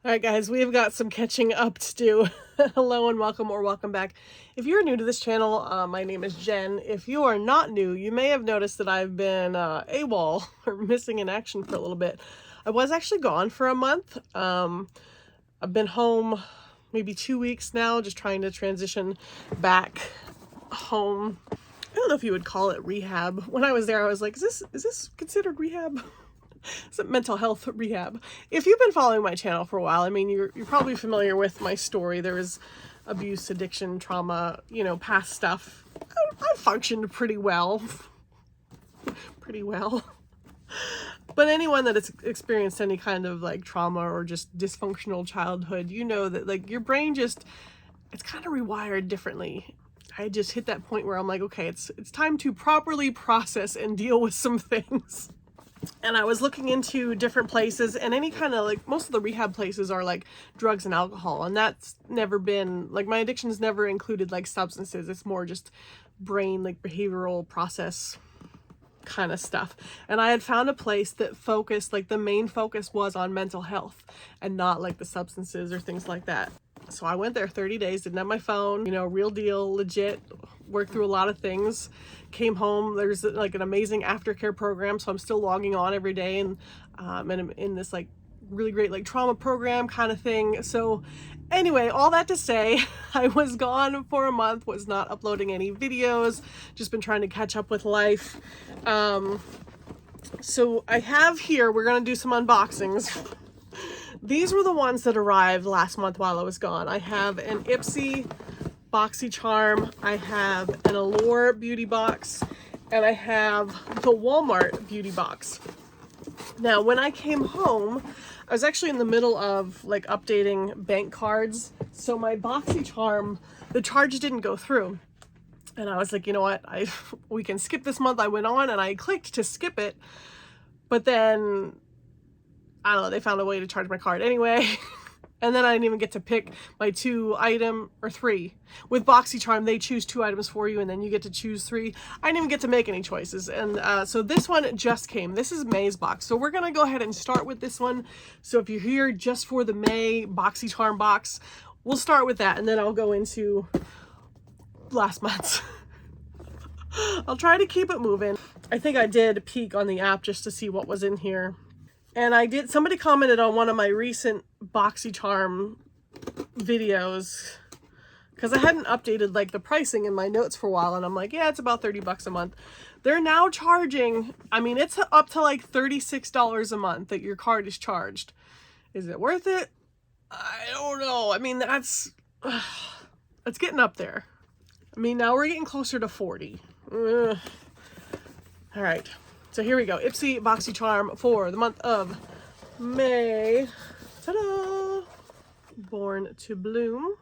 All right, guys, we've got some catching up to do. Hello and welcome or welcome back. If you're new to this channel, my name is Jen. If you are not new, you may have noticed that I've been AWOL or missing in action for a little bit. I was actually gone for a month. I've been home maybe 2 weeks now, just trying to transition back home. I don't know if you would call it rehab. When I was there, I was like, is this considered rehab? It's a mental health rehab. If you've been following my channel for a while, I mean, you're probably familiar with my story. There was abuse, addiction, trauma, past stuff. I functioned pretty well. Pretty well. But anyone that has experienced any kind of like trauma or just dysfunctional childhood, you know that like your brain it's kind of rewired differently. I just hit that point where I'm like, okay, it's time to properly process and deal with some things. And I was looking into different places, and any kind of like most of the rehab places are like drugs and alcohol, and that's never been like my addictions never included like substances. It's more just brain, like behavioral process kind of stuff. And I had found a place that focused, like the main focus was on mental health and not like the substances or things like that. So I went there 30 days, didn't have my phone, real deal, legit, worked through a lot of things, came home. There's like an amazing aftercare program, so I'm still logging on every day, and I'm in this like really great like trauma program kind of thing. So anyway, all that to say, I was gone for a month, was not uploading any videos, just been trying to catch up with life. So I have here, we're gonna do some unboxings. These were the ones that arrived last month while I was gone. I have an IPSY Boxycharm, I have an Allure beauty box, and I have the Walmart beauty box. Now, when I came home, I was actually in the middle of like updating bank cards. So my Boxycharm, the charge didn't go through. And I was like, you know what, we can skip this month. I went on and I clicked to skip it, but then I don't know, they found a way to charge my card anyway. And then I didn't even get to pick my 2 item or 3. With Boxycharm, they choose 2 items for you and then you get to choose 3. I didn't even get to make any choices. And so this one just came. This is May's box. So we're gonna go ahead and start with this one. So if you're here just for the May Boxycharm box, we'll start with that and then I'll go into last month's. I'll try to keep it moving. I think I did peek on the app just to see what was in here. And somebody commented on one of my recent Boxycharm videos because I hadn't updated like the pricing in my notes for a while, and I'm like, yeah, it's about 30 bucks a month. They're now charging, I mean, it's up to like $36 a month that your card is charged. Is it worth it? I don't know. I mean, it's getting up there. I mean, now we're getting closer to 40. All right. So here we go. IPSY Boxycharm for the month of May. Ta-da! Born to Bloom.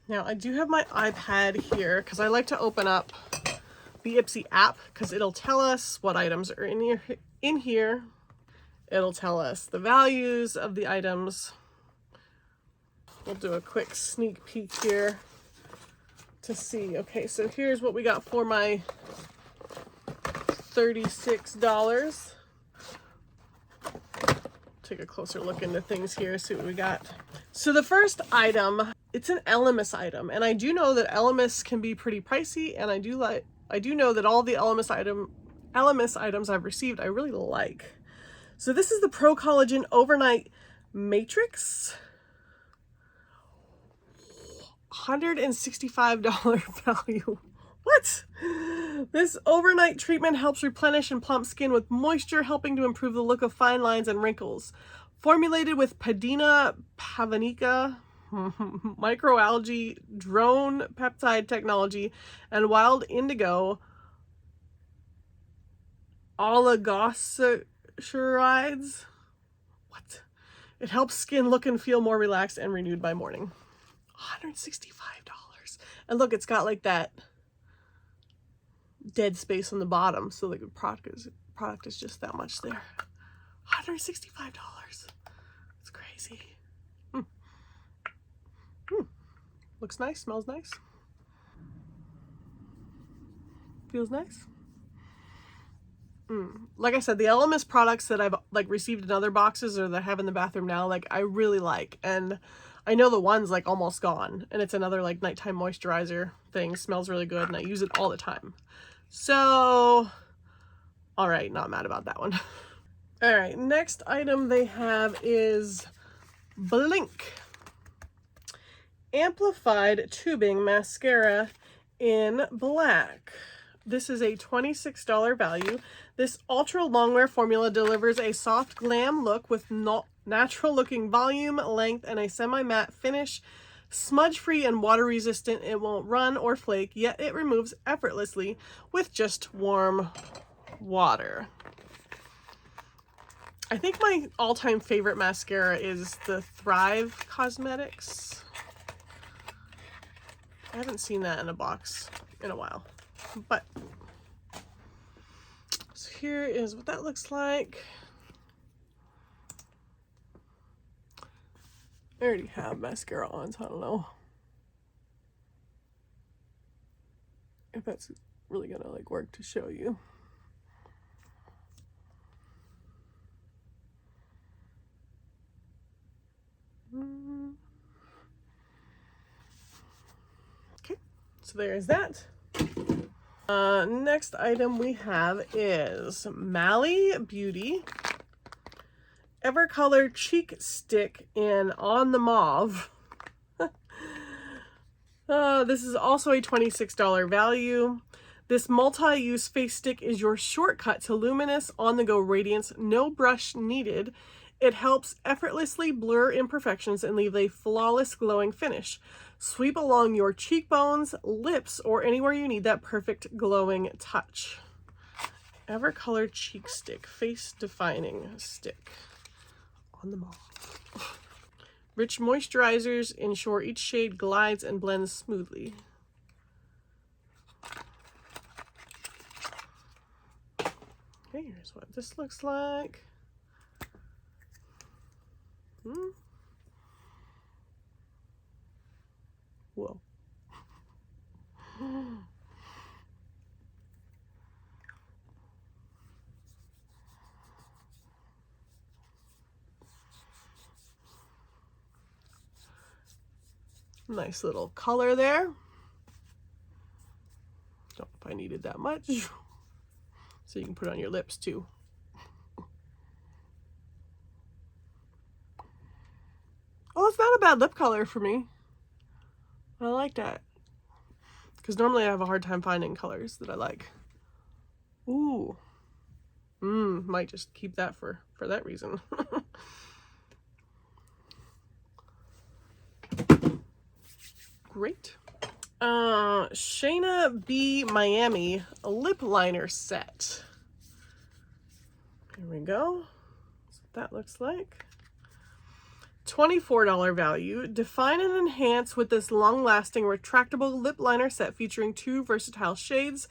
Now I do have my iPad here because I like to open up the IPSY app because it'll tell us what items are in here. It'll tell us the values of the items. We'll do a quick sneak peek here to see. Okay, so here's what we got for my $36. Take a closer look into things here, see what we got. So the first item, it's an LMS item, and I do know that LMS can be pretty pricey, and I do know that all the LMS items I've received I really like. So this is the Pro Collagen Overnight Matrix. $165 value. What? This overnight treatment helps replenish and plump skin with moisture, helping to improve the look of fine lines and wrinkles. Formulated with Padina pavanica, microalgae, drone peptide technology, and wild indigo oligosaccharides. What? It helps skin look and feel more relaxed and renewed by morning. $165. And look, it's got like that dead space on the bottom, so like the product is just that much there. $165. It's crazy. Looks nice, smells nice, feels nice. Like I said, the LMS products that I've like received in other boxes or that I have in the bathroom now, like I really like. And I know the one's like almost gone, and it's another like nighttime moisturizer thing. Smells really good and I use it all the time. So, all right, not mad about that one. All right, next item they have is Blink Amplified Tubing Mascara in black. This is a $26 value. This ultra longwear formula delivers a soft glam look with natural looking volume, length, and a semi-matte finish. Smudge free and water resistant, it won't run or flake, yet it removes effortlessly with just warm water. I think my all-time favorite mascara is the Thrive Cosmetics. I haven't seen that in a box in a while, but so here is what that looks like. I already have mascara on, so I don't know if that's really gonna like work to show you. Okay, so there's that. Next item we have is Mally Beauty Evercolor Cheek Stick in On the Mauve. This is also a $26 value. This multi-use face stick is your shortcut to luminous on-the-go radiance. No brush needed. It helps effortlessly blur imperfections and leave a flawless glowing finish. Sweep along your cheekbones, lips, or anywhere you need that perfect glowing touch. Evercolor Cheek Stick, face defining stick. On the Mauve. Rich moisturizers ensure each shade glides and blends smoothly. Okay, here's what this looks like. Whoa. Nice little color there. Don't know if I needed that much. So you can put it on your lips too. Oh, it's not a bad lip color for me. I like that. Because normally I have a hard time finding colors that I like. Ooh. Might just keep that for that reason. Great. Shayna B. Miami lip liner set. Here we go. That's what that looks like. $24 value. Define and enhance with this long-lasting retractable lip liner set featuring 2 versatile shades.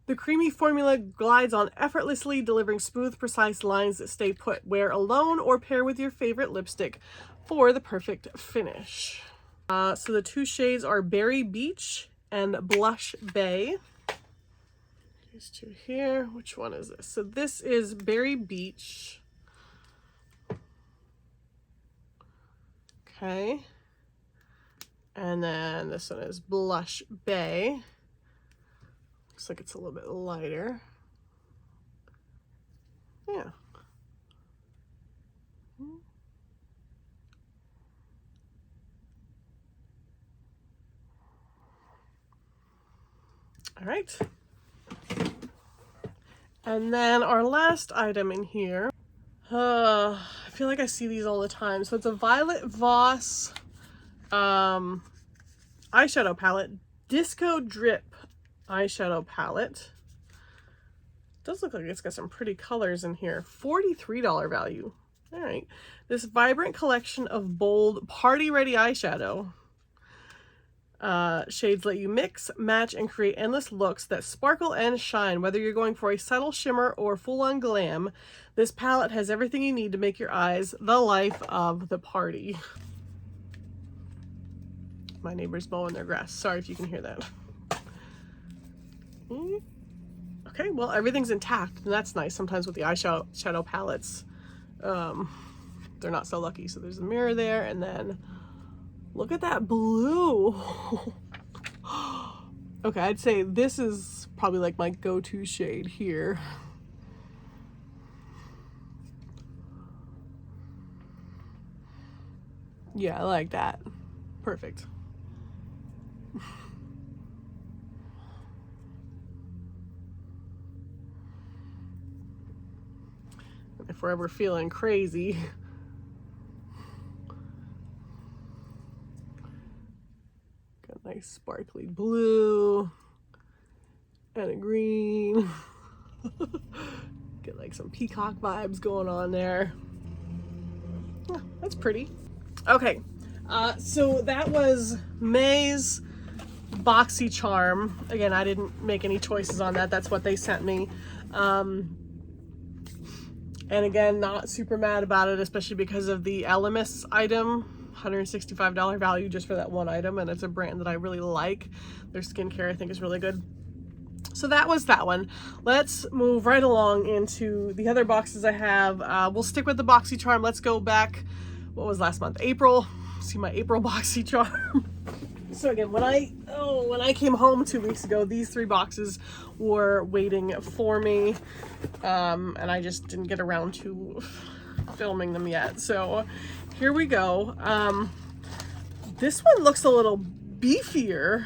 The creamy formula glides on effortlessly, delivering smooth, precise lines that stay put. Wear alone or pair with your favorite lipstick for the perfect finish. So the 2 shades are Berry Beach and Blush Bay. These 2 here. Which one is this? So this is Berry Beach. Okay. And then this one is Blush Bay. Looks like it's a little bit lighter. Yeah. All right. And then our last item in here. I feel like I see these all the time. So it's a Violet Voss eyeshadow palette. Disco Drip eyeshadow palette. It does look like it's got some pretty colors in here. $43 value. All right. This vibrant collection of bold, party-ready eyeshadow. Shades let you mix, match, and create endless looks that sparkle and shine. Whether you're going for a subtle shimmer or full-on glam, this palette has everything you need to make your eyes the life of the party. My neighbor's mowing their grass. Sorry if you can hear that. Okay, Okay, well, everything's intact, and that's nice. Sometimes with the eyeshadow palettes, they're not so lucky. So there's a mirror there, and then look at that blue. Okay, I'd say this is probably like my go-to shade here. Yeah, I like that. Perfect. If we're ever feeling crazy, got a nice sparkly blue and a green. Get like some peacock vibes going on there. Yeah, that's pretty. Okay, so that was May's Boxycharm. Again, I didn't make any choices on that. That's what they sent me. And again, not super mad about it, especially because of the LMS item. $165 value just for that one item, and it's a brand that I really like. Their skincare, I think, is really good. So that was that one. Let's move right along into the other boxes I have. We'll stick with the Boxycharm. Let's go back, what was last month? April. See my April Boxycharm. So again, when I came home 2 weeks ago, these 3 boxes were waiting for me, and I just didn't get around to filming them yet. So here we go. This one looks a little beefier.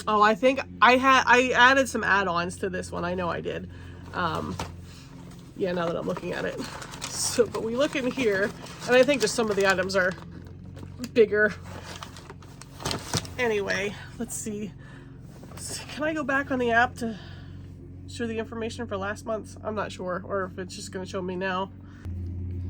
Oh, I think I added some add-ons to this one. I know I did. Yeah, now that I'm looking at it. So, but we look in here, and I think just some of the items are bigger. Anyway, let's see. Can I go back on the app to show the information for last month? I'm not sure, or if it's just going to show me now.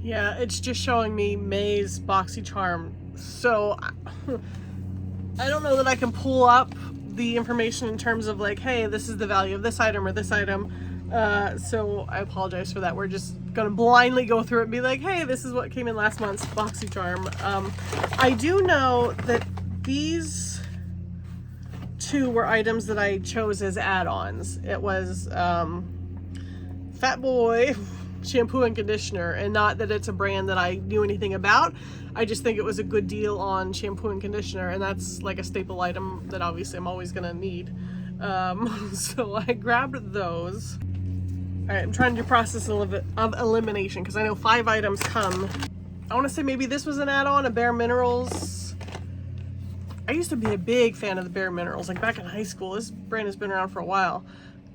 Yeah, it's just showing me May's Boxycharm. So I don't know that I can pull up the information in terms of like, hey, this is the value of this item or this item. So I apologize for that. We're just gonna blindly go through it and be like, hey, this is what came in last month's Boxycharm. I do know that these 2 were items that I chose as add-ons. It was Fat Boy shampoo and conditioner, and not that it's a brand that I knew anything about. I just think it was a good deal on shampoo and conditioner, and that's like a staple item that obviously I'm always gonna need. So I grabbed those. All right, I'm trying to do process of elimination because I know 5 items come. I want to say maybe this was an add-on, a Bare Minerals. I used to be a big fan of the Bare Minerals, like back in high school. This brand has been around for a while.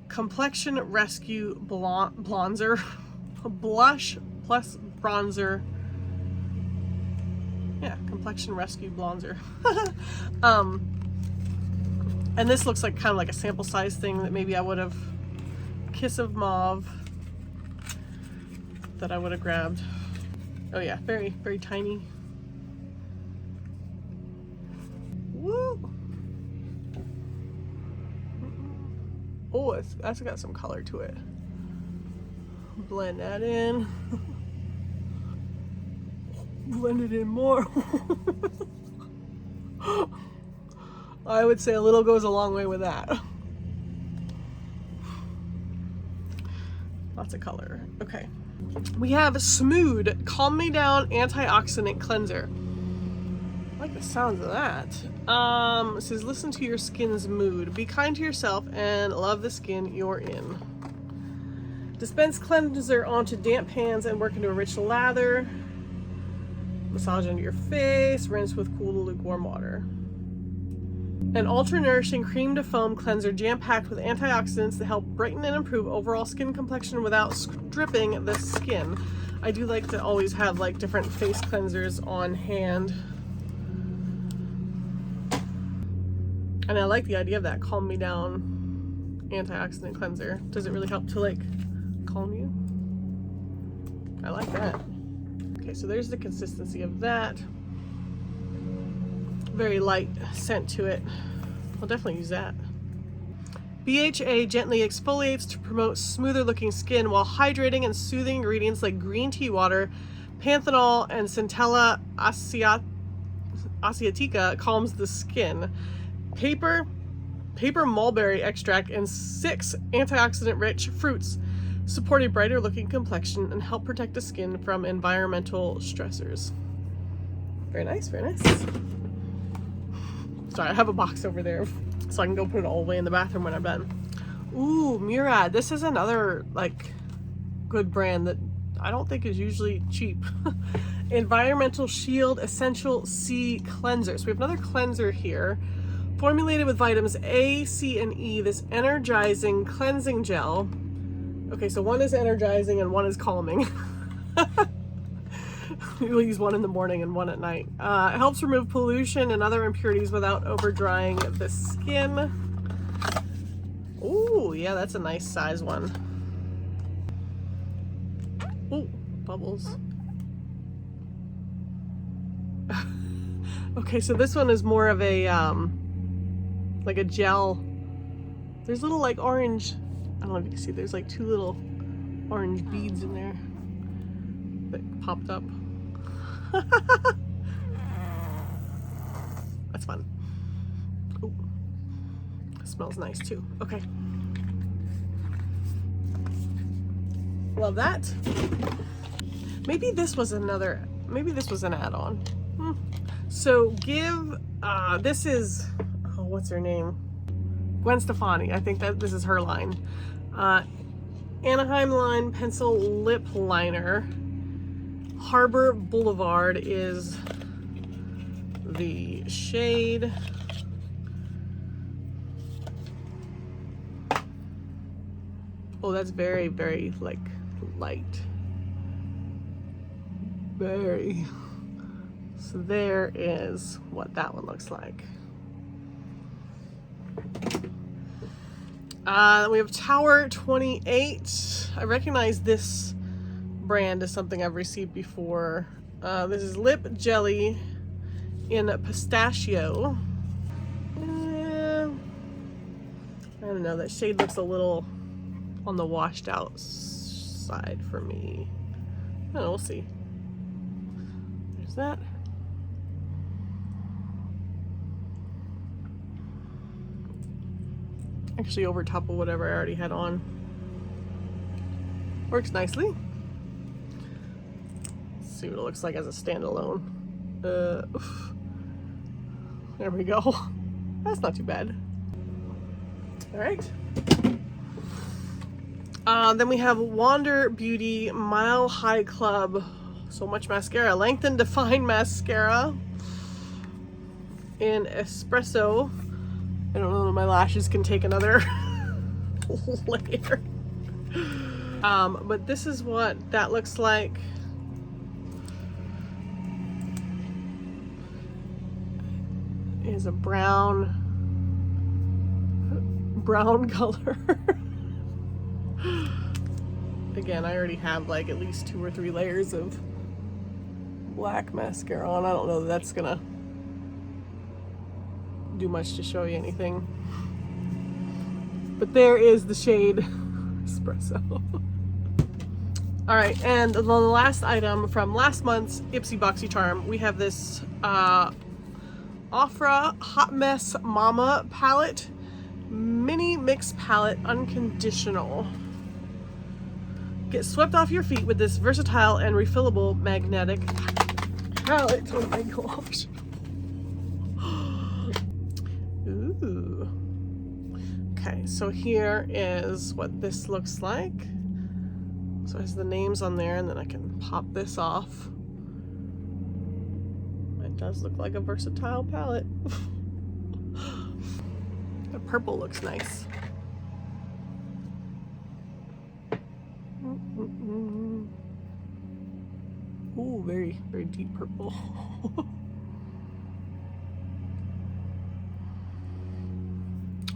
Complexion Rescue Bronzer. Blush plus bronzer. Yeah, Complexion Rescue Bronzer. And this looks like kind of like a sample size thing that maybe I would have, Kiss of Mauve, that I would have grabbed. Oh yeah, very, very tiny. Woo! Oh, that's got some color to it. Blend that in. Blend it in more. I would say a little goes a long way with that. Lots of color. Okay. We have Smooth Calm Me Down Antioxidant Cleanser. I like the sounds of that. It says, listen to your skin's mood. Be kind to yourself and love the skin you're in. Dispense cleanser onto damp pans and work into a rich lather. Massage under your face. Rinse with cool to lukewarm water. An ultra-nourishing cream to foam cleanser jam-packed with antioxidants that help brighten and improve overall skin complexion without stripping the skin. I do like to always have like different face cleansers on hand. And I like the idea of that calm me down antioxidant cleanser. Does it really help to like calm you? I like that. Okay, so there's the consistency of that. Very light scent to it. I'll definitely use that. BHA gently exfoliates to promote smoother looking skin while hydrating and soothing ingredients like green tea water, panthenol, and Centella asiatica calms the skin. Paper paper mulberry extract and 6 antioxidant-rich fruits support a brighter looking complexion and help protect the skin from environmental stressors. Very nice, very nice. Sorry, I have a box over there so I can go put it all away in the bathroom when I'm done. Ooh, Murad. This is another like good brand that I don't think is usually cheap. Environmental Shield Essential C Cleanser. So we have another cleanser here. Formulated with vitamins A, C, and E, this energizing cleansing gel. Okay, so one is energizing and one is calming. We'll use one in the morning and one at night. It helps remove pollution and other impurities without over drying the skin. Ooh, yeah, that's a nice size one. Ooh, bubbles. Okay, so this one is more of a, like a gel. There's little like orange, I don't know if you can see, there's like 2 little orange beads in there that popped up. That's fun. Ooh, it smells nice too. Okay. Love that. Maybe this was another, maybe this was an add-on. So give, this is, oh, what's her name? Gwen Stefani. I think that this is her line. Anaheim Line Pencil Lip Liner. Harbor Boulevard is the shade. Oh, that's very, very like light. Very. So there is what that one looks like. We have Tower 28. I recognize this brand as something I've received before. This is lip jelly in pistachio. I don't know, that shade looks a little on the washed out side for me. I don't know, we'll see. There's that. Actually over top of whatever I already had on. Works nicely. Let's see what it looks like as a standalone. There we go. That's not too bad. All right. Then we have Wander Beauty Mile High Club. So much mascara. Lengthen Define Mascara in espresso. I don't know if my lashes can take another layer. But this is what that looks like. It is a brown color. Again, I already have like at least 2 or 3 layers of black mascara on. I don't know that that's gonna do much to show you anything, but there is the shade espresso. All right, and the last item from last month's IPSY Boxycharm, we have this Ofra Hot Mess Mama palette, mini mix palette, unconditional. Get swept off your feet with this versatile and refillable magnetic palette. Oh my gosh. Ooh. Okay, so here is what this looks like. So it has the names on there, and then I can pop this off. It does look like a versatile palette. The purple looks nice. Ooh, very, very deep purple.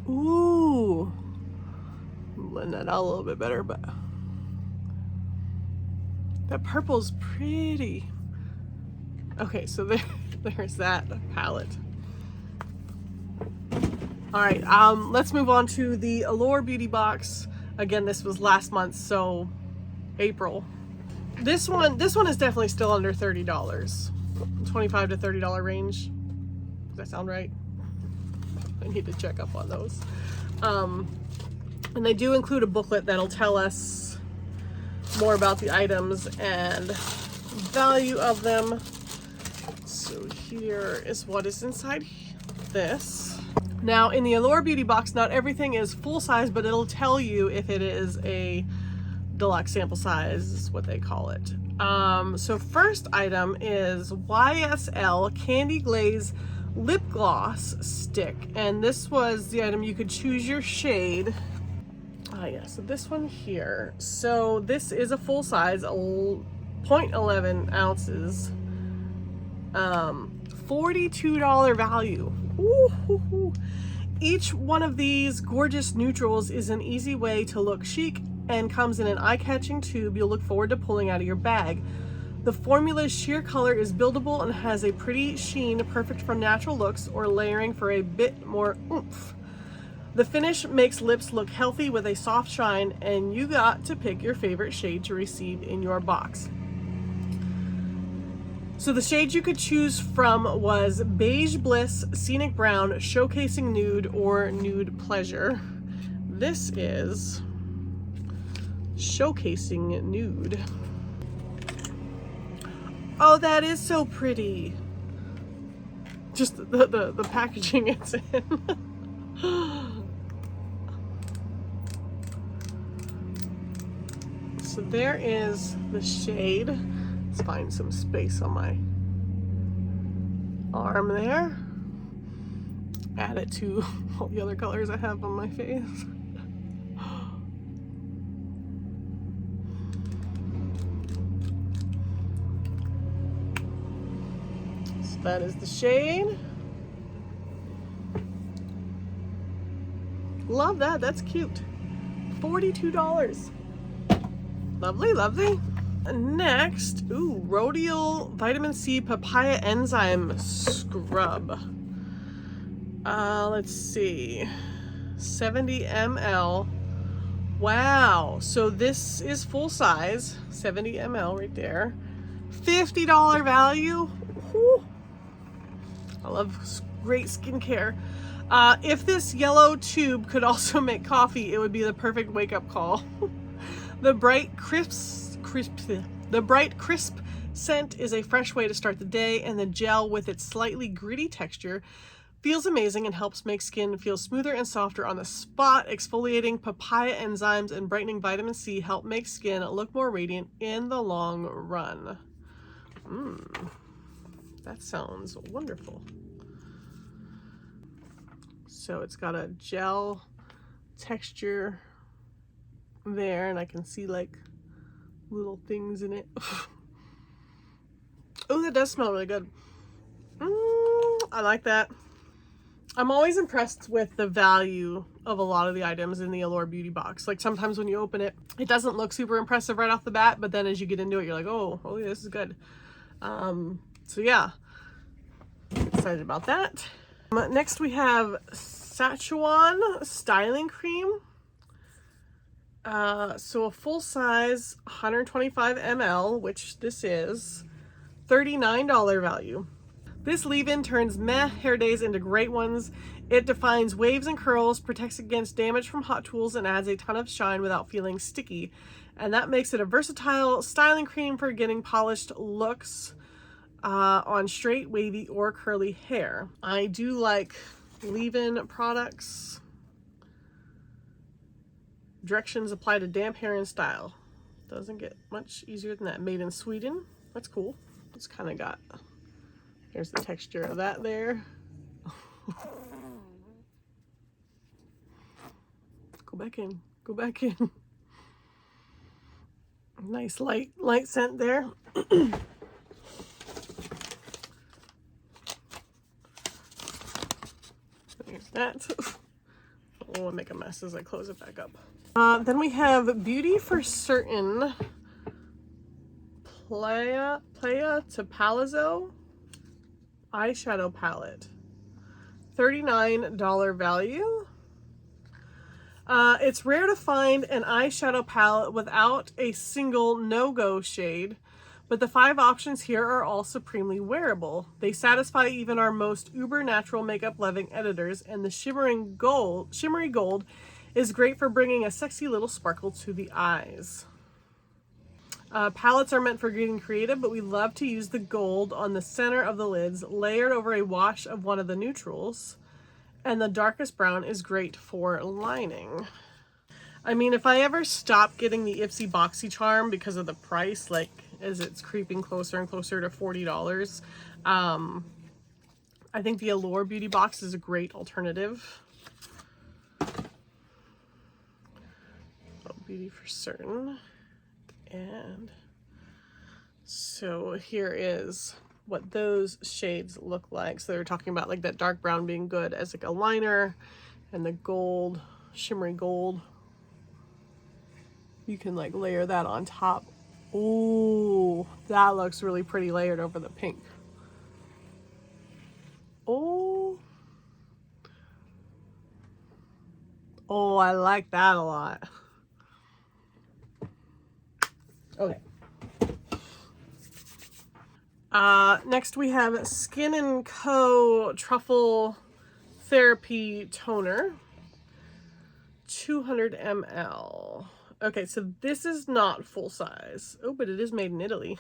Ooh, blend that out a little bit better, but that purple's pretty. Okay, so there's that palette. All right, let's move on to the Allure Beauty Box. Again, this was last month, so April. This one is definitely still under $30. $25 to $30 range. Does that sound right? I need to check up on those. And they do include a booklet that'll tell us more about the items and value of them. So here is what is inside this. Now in the Allure Beauty Box, not everything is full size, but it'll tell you if it is a deluxe sample size, is what they call it. So first item is YSL Candy Glaze Lip Gloss Stick. And this was the item you could choose your shade. Yeah, so this one here. So this is a full size, 0.11 ounces. $42 value. Ooh. Each one of these gorgeous neutrals is an easy way to look chic and comes in an eye-catching tube you'll look forward to pulling out of your bag. The formula's sheer color is buildable and has a pretty sheen, perfect for natural looks or layering for a bit more oomph. The finish makes lips look healthy with a soft shine, and you got to pick your favorite shade to receive in your box. So the shade you could choose from was Beige Bliss, Scenic Brown, Showcasing Nude, or Nude Pleasure. This is Showcasing Nude. Oh, that is so pretty. Just the packaging it's in. So there is the shade. Let's find some space on my arm there. Add it to all the other colors I have on my face. So that is the shade. Love that, that's cute. $42. Lovely, lovely. Next, Rhodial Vitamin C Papaya Enzyme Scrub. Let's see, 70 ml. Wow, so this is full size, 70 ml right there. $50 value. Whew. I love great skincare. If this yellow tube could also make coffee, it would be the perfect wake-up call. The bright crisp scent is a fresh way to start the day, and the gel with its slightly gritty texture feels amazing and helps make skin feel smoother and softer on the spot. Exfoliating papaya enzymes and brightening vitamin C help make skin look more radiant in the long run. That sounds wonderful. So it's got a gel texture there, and I can see like little things in it. Oh, that does smell really good. I like that. I'm always impressed with the value of a lot of the items in the Allure Beauty Box. Like sometimes when you open it, it doesn't look super impressive right off the bat, but then as you get into it, you're like, oh yeah, this is good. So yeah, excited about that. Next we have Szechuan Styling Cream. So a full size 125 ml, which this is, $39 value. This leave-in turns meh hair days into great ones. It defines waves and curls, protects against damage from hot tools, and adds a ton of shine without feeling sticky. And that makes it a versatile styling cream for getting polished looks on straight, wavy, or curly hair. I do like leave-in products. Directions apply to damp hair and style. Doesn't get much easier than that. Made in Sweden. That's cool. It's kind of got, there's the texture of that there. Go back in. Go back in. Nice light scent there. There's that. Oh, I'll make a mess as I close it back up. Then we have Beauty for Certain Playa to Palazzo eyeshadow palette. $39 value. It's rare to find an eyeshadow palette without a single no-go shade, But the 5 options here are all supremely wearable. They satisfy even our most uber natural makeup loving editors, and the shimmery gold is great for bringing a sexy little sparkle to the eyes. Palettes are meant for getting creative, but we love to use the gold on the center of the lids, layered over a wash of one of the neutrals. And the darkest brown is great for lining. I mean, if I ever stop getting the IPSY Boxycharm because of the price, like as it's creeping closer and closer to $40, I think the Allure Beauty Box is a great alternative. Oh, Beauty for Certain. And so here is what those shades look like. So they're talking about like that dark brown being good as like a liner, and the gold, shimmery gold, you can like layer that on top. Oh, that looks really pretty layered over the pink. Oh, I like that a lot. Okay. Next we have Skin & Co. Truffle Therapy Toner, 200 ml. Okay, so this is not full size. Oh, but it is made in Italy.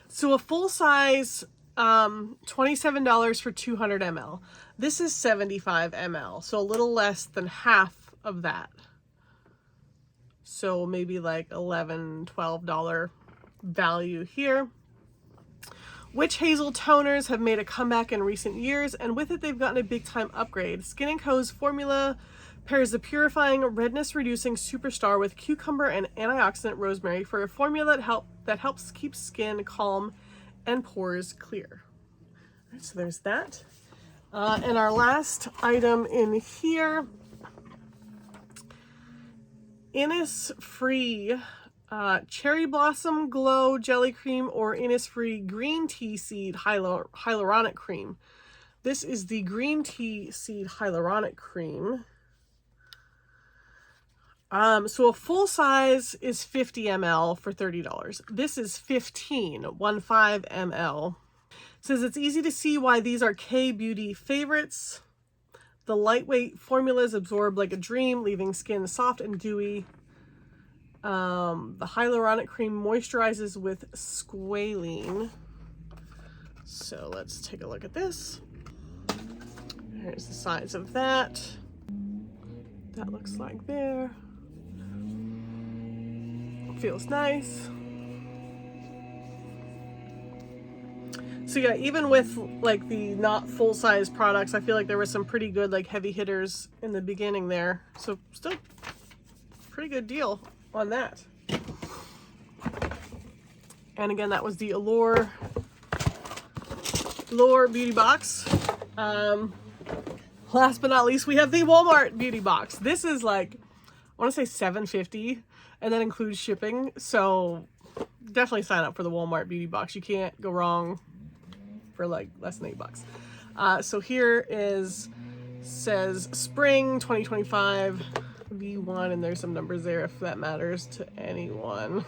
So a full size, $27 for 200 ml. This is 75 ml, so a little less than half of that. So maybe like $11, $12 value here. Witch Hazel toners have made a comeback in recent years, and with it they've gotten a big time upgrade. Skin & Co.'s formula pairs the purifying, redness reducing superstar with cucumber and antioxidant rosemary for a formula that helps keep skin calm and pores clear. All right, so there's that. And our last item in here, Innisfree Cherry Blossom Glow Jelly Cream or Innisfree Green Tea Seed Hyaluronic Cream. This is the Green Tea Seed Hyaluronic Cream. So a full size is 50 ml for $30. This is 15 ml. It says it's easy to see why these are K-Beauty favorites. The lightweight formulas absorb like a dream, leaving skin soft and dewy. The hyaluronic cream moisturizes with squalene. So let's take a look at this. Here's the size of that. That looks like there. Feels nice. So yeah, even with like the not full-size products, I feel like there were some pretty good like heavy hitters in the beginning there. So still pretty good deal on that. And again, that was the Allure Beauty Box. Last but not least, we have the Walmart Beauty Box. This is like, I want to say $7.50, and that includes shipping. So definitely sign up for the Walmart Beauty Box. You can't go wrong for like less than $8. So here says spring 2025 V1, and there's some numbers there if that matters to anyone.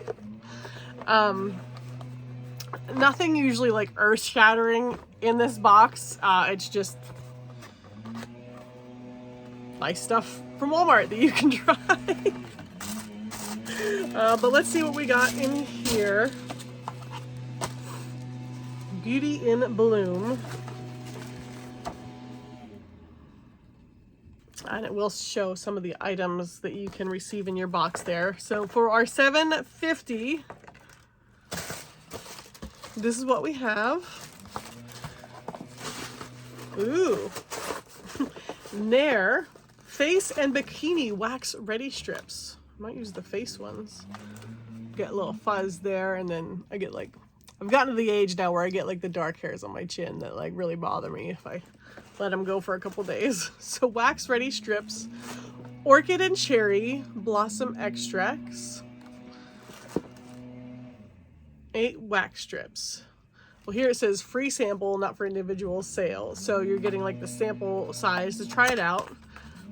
Nothing usually like earth-shattering in this box. It's just nice stuff from Walmart that you can try. But let's see what we got in here. Beauty in Bloom. And it will show some of the items that you can receive in your box there. So for our $7.50, this is what we have. Ooh. Nair Face and Bikini Wax Ready Strips. I might use the face ones. Get a little fuzz there, and then I get like, I've gotten to the age now where I get like the dark hairs on my chin that like really bother me if I let them go for a couple days. So wax ready strips, orchid and cherry blossom extracts, 8 wax strips. Well, here it says free sample, not for individual sale. So you're getting like the sample size to try it out,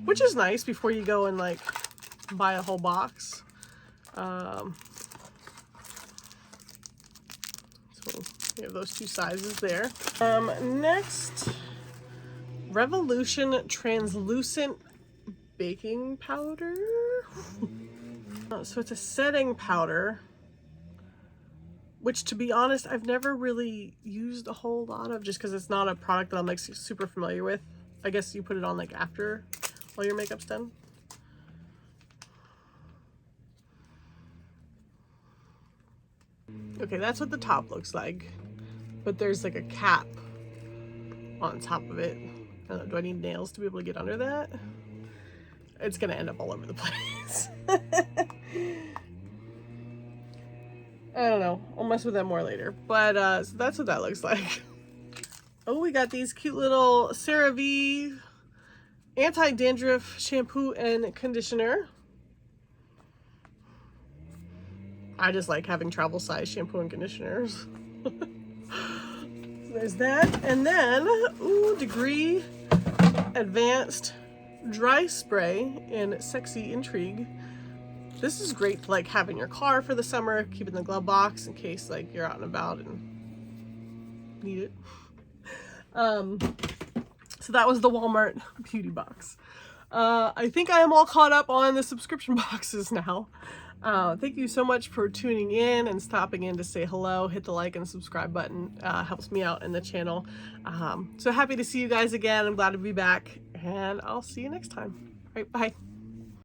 which is nice before you go and like buy a whole box. We have those two sizes there. Next, Revolution Translucent Baking Powder. So it's a setting powder, which, to be honest, I've never really used a whole lot of, just because it's not a product that I'm like super familiar with. I guess you put it on like after all your makeup's done. Okay, that's what the top looks like, but there's like a cap on top of it. I don't know, do I need nails to be able to get under that? It's gonna end up all over the place. I don't know, I'll mess with that more later, but so that's what that looks like. Oh, we got these cute little CeraVe anti-dandruff shampoo and conditioner. I just like having travel size shampoo and conditioners. So there's that. And then, ooh, Degree Advanced Dry Spray in Sexy Intrigue. This is great to like have in your car for the summer, keep in the glove box in case like you're out and about and need it. So that was the Walmart beauty box. I think I am all caught up on the subscription boxes now. Thank you so much for tuning in and stopping in to say hello. Hit the like and subscribe button. Helps me out in the channel. So happy to see you guys again. I'm glad to be back, and I'll see you next time. All right, bye.